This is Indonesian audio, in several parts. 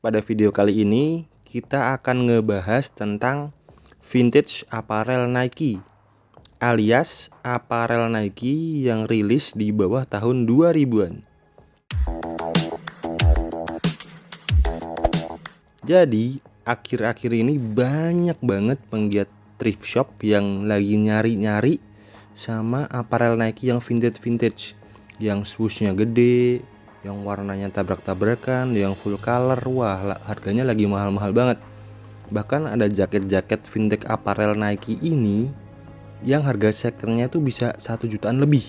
pada video kali ini kita akan ngebahas tentang vintage apparel Nike, alias apparel Nike yang rilis di bawah tahun 2000-an. Jadi, akhir-akhir ini banyak banget penggiat thrift shop yang lagi nyari-nyari sama apparel Nike yang vintage-vintage, yang swooshnya gede, yang warnanya tabrak-tabrakan, yang full color. Wah, harganya lagi mahal-mahal banget. Bahkan ada jaket-jaket vintage apparel Nike ini yang harga secondnya tuh bisa 1 jutaan lebih.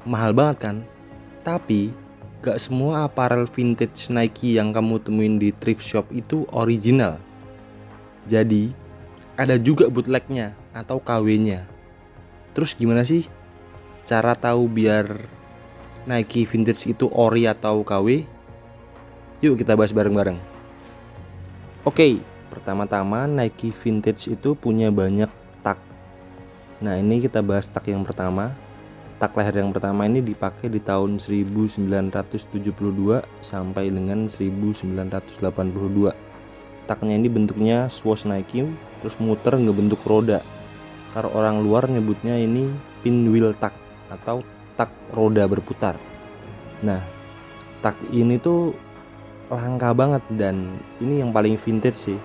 Mahal banget kan? Tapi gak semua apparel vintage Nike yang kamu temuin di thrift shop itu original. Jadi ada juga bootlegnya atau KW-nya. Terus gimana sih cara tahu biar Nike vintage itu ori atau KW? Yuk kita bahas bareng-bareng. Oke, pertama-tama Nike vintage itu punya banyak tag. Nah, ini kita bahas tag yang pertama. Tag leher yang pertama ini dipakai di tahun 1972 sampai dengan 1982. Tagnya ini bentuknya swoosh Nike, terus muter ngebentuk roda. Kalau orang luar nyebutnya ini pinwheel tag atau tag roda berputar. Nah, tag ini tuh langka banget dan ini yang paling vintage sih.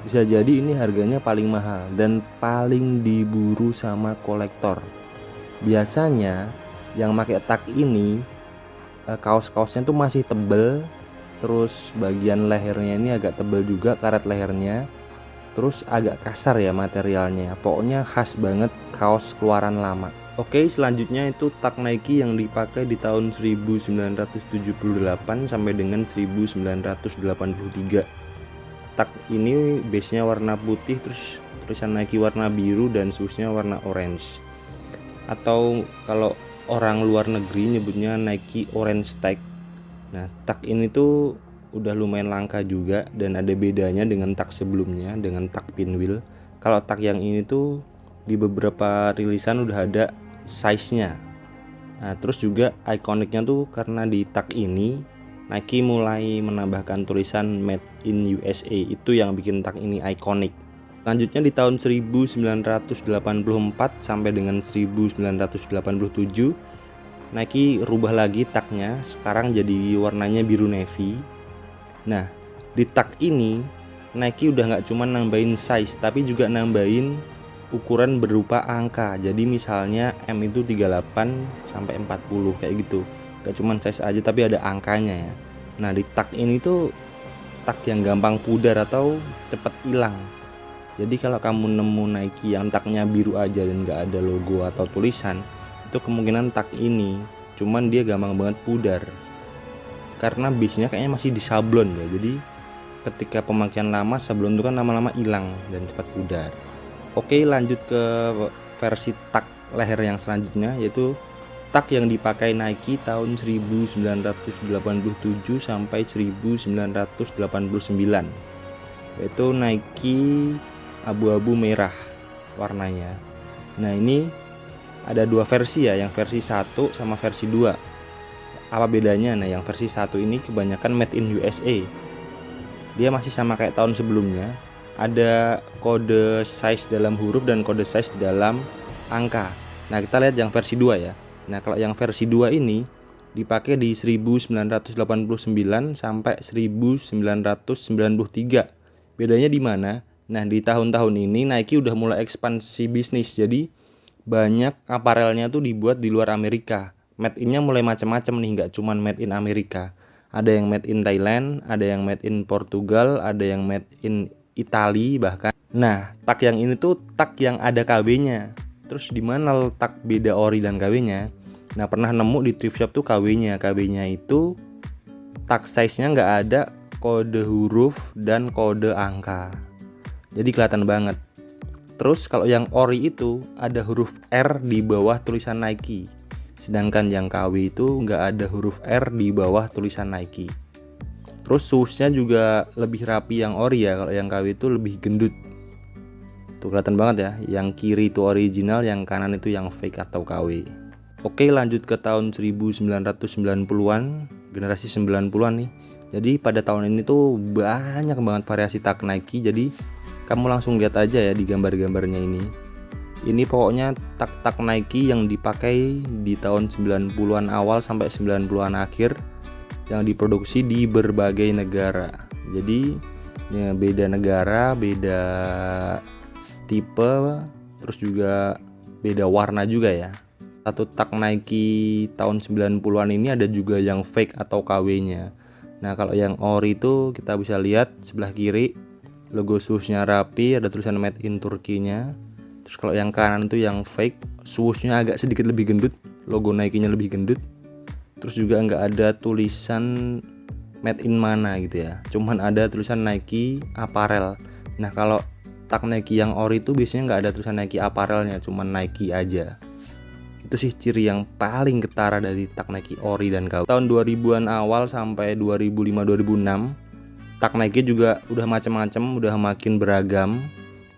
Bisa jadi ini harganya paling mahal dan paling diburu sama kolektor. Biasanya yang pakai tag ini kaos-kaosnya tuh masih tebel, terus bagian lehernya ini agak tebel juga, karet lehernya. Terus agak kasar ya materialnya. Pokoknya khas banget kaos keluaran lama. Oke, selanjutnya itu tag Nike yang dipakai di tahun 1978 sampai dengan 1983. Tag ini base-nya warna putih, terus tulisan Nike warna biru dan swoosh-nya warna orange. Atau kalau orang luar negeri nyebutnya Nike orange tag. Nah, tag ini tuh udah lumayan langka juga dan ada bedanya dengan tag sebelumnya, dengan tag pinwheel. Kalau tag yang ini tuh di beberapa rilisan udah ada size-nya. Nah, terus juga ikoniknya tuh karena di tag ini Nike mulai menambahkan tulisan Made in USA, itu yang bikin tag ini ikonik. Selanjutnya di tahun 1984 sampai dengan 1987 Nike rubah lagi tagnya, sekarang jadi warnanya biru navy. Nah, di tag ini Nike udah gak cuma nambahin size, tapi juga nambahin ukuran berupa angka. Jadi misalnya M itu 38 sampai 40 kayak gitu. Gak cuma size aja tapi ada angkanya ya. Nah, di tag ini tuh tag yang gampang pudar atau cepet hilang. Jadi kalau kamu nemu Nike yang tagnya biru aja dan gak ada logo atau tulisan, itu kemungkinan tag ini, cuman dia gampang banget pudar. Karena base-nya kayaknya masih disablon ya. Jadi ketika pemakaian lama, sablon itu kan lama-lama hilang dan cepat pudar. Oke, lanjut ke versi tag leher yang selanjutnya, yaitu tag yang dipakai Nike tahun 1987 sampai 1989, yaitu Nike abu-abu merah warnanya. Nah, ini ada dua versi ya, yang versi 1 sama versi 2. Apa bedanya? Nah, yang versi 1 ini kebanyakan made in USA. Dia masih sama kayak tahun sebelumnya. Ada kode size dalam huruf dan kode size dalam angka. Nah, kita lihat yang versi 2 ya. Nah, kalau yang versi 2 ini dipakai di 1989 sampai 1993. Bedanya di mana? Nah, di tahun-tahun ini Nike udah mulai ekspansi bisnis. Jadi banyak aparelnya tuh dibuat di luar Amerika. Made in-nya mulai macam-macam nih, nggak cuman made in Amerika. Ada yang made in Thailand, ada yang made in Portugal, ada yang made in Italia bahkan. Nah, tag yang ini tuh tag yang ada KW-nya. Terus di mana letak beda ori dan KW-nya? Nah, pernah nemu di thrift shop tuh KW-nya. KW-nya itu tag size-nya nggak ada kode huruf dan kode angka. Jadi kelihatan banget. Terus kalau yang ori itu ada huruf R di bawah tulisan Nike. Sedangkan yang KW itu nggak ada huruf R di bawah tulisan Nike. Terus swoosh-nya juga lebih rapi yang ori ya. Kalau yang KW itu lebih gendut. Tuh kelihatan banget ya. Yang kiri itu original, yang kanan itu yang fake atau KW. Oke, lanjut ke tahun 1990-an, generasi 90-an nih. Jadi pada tahun ini tuh banyak banget variasi tak Nike. Jadi kamu langsung lihat aja ya di gambar-gambarnya ini. Ini pokoknya tak Nike yang dipakai di tahun 90-an awal sampai 90-an akhir, yang diproduksi di berbagai negara. Jadi ya, beda negara, beda tipe, terus juga beda warna juga ya. Satu tak Nike tahun 90-an ini ada juga yang fake atau KW-nya. Nah, kalau yang ori itu kita bisa lihat sebelah kiri logo swoosh-nya rapi, ada tulisan made in Turki-nya. Terus kalau yang kanan itu yang fake, swoosh-nya agak sedikit lebih gendut, logo Nike-nya lebih gendut. Terus juga nggak ada tulisan made in mana gitu ya, cuman ada tulisan Nike Apparel. Nah, kalau tak Nike yang ori itu biasanya nggak ada tulisan Nike Apparelnya, cuman Nike aja. Itu sih ciri yang paling ketara dari tak Nike ori dan KW. Tahun 2000-an awal sampai 2005-2006, tak Nike juga udah macam-macam, udah makin beragam.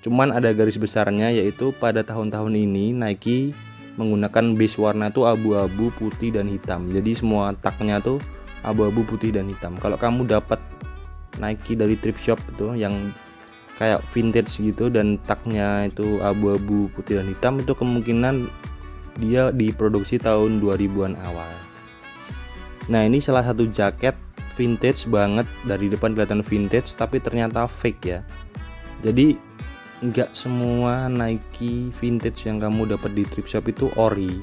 Cuman ada garis besarnya, yaitu pada tahun-tahun ini Nike menggunakan base warna tuh abu-abu, putih, dan hitam. Jadi semua taknya tuh abu-abu, putih, dan hitam. Kalau kamu dapat Nike dari thrift shop itu yang kayak vintage gitu dan taknya itu abu-abu, putih, dan hitam, itu kemungkinan dia diproduksi tahun 2000-an awal. Nah, ini salah satu jaket vintage banget, dari depan kelihatan vintage tapi ternyata fake ya. Jadi nggak semua Nike vintage yang kamu dapat di thrift shop itu ori.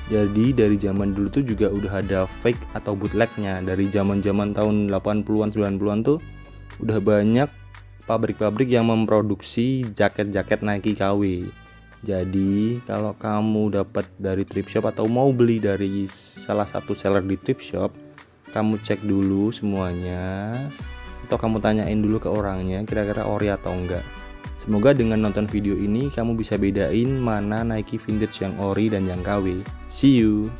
Jadi dari zaman dulu tuh juga udah ada fake atau bootlegnya. Dari zaman-zaman tahun 80-an 90-an tuh udah banyak pabrik-pabrik yang memproduksi jaket-jaket Nike KW. Jadi kalau kamu dapat dari thrift shop atau mau beli dari salah satu seller di thrift shop, kamu cek dulu semuanya, atau kamu tanyain dulu ke orangnya kira-kira ori atau enggak. Semoga dengan nonton video ini kamu bisa bedain mana Nike vintage yang ori dan yang KW. See you.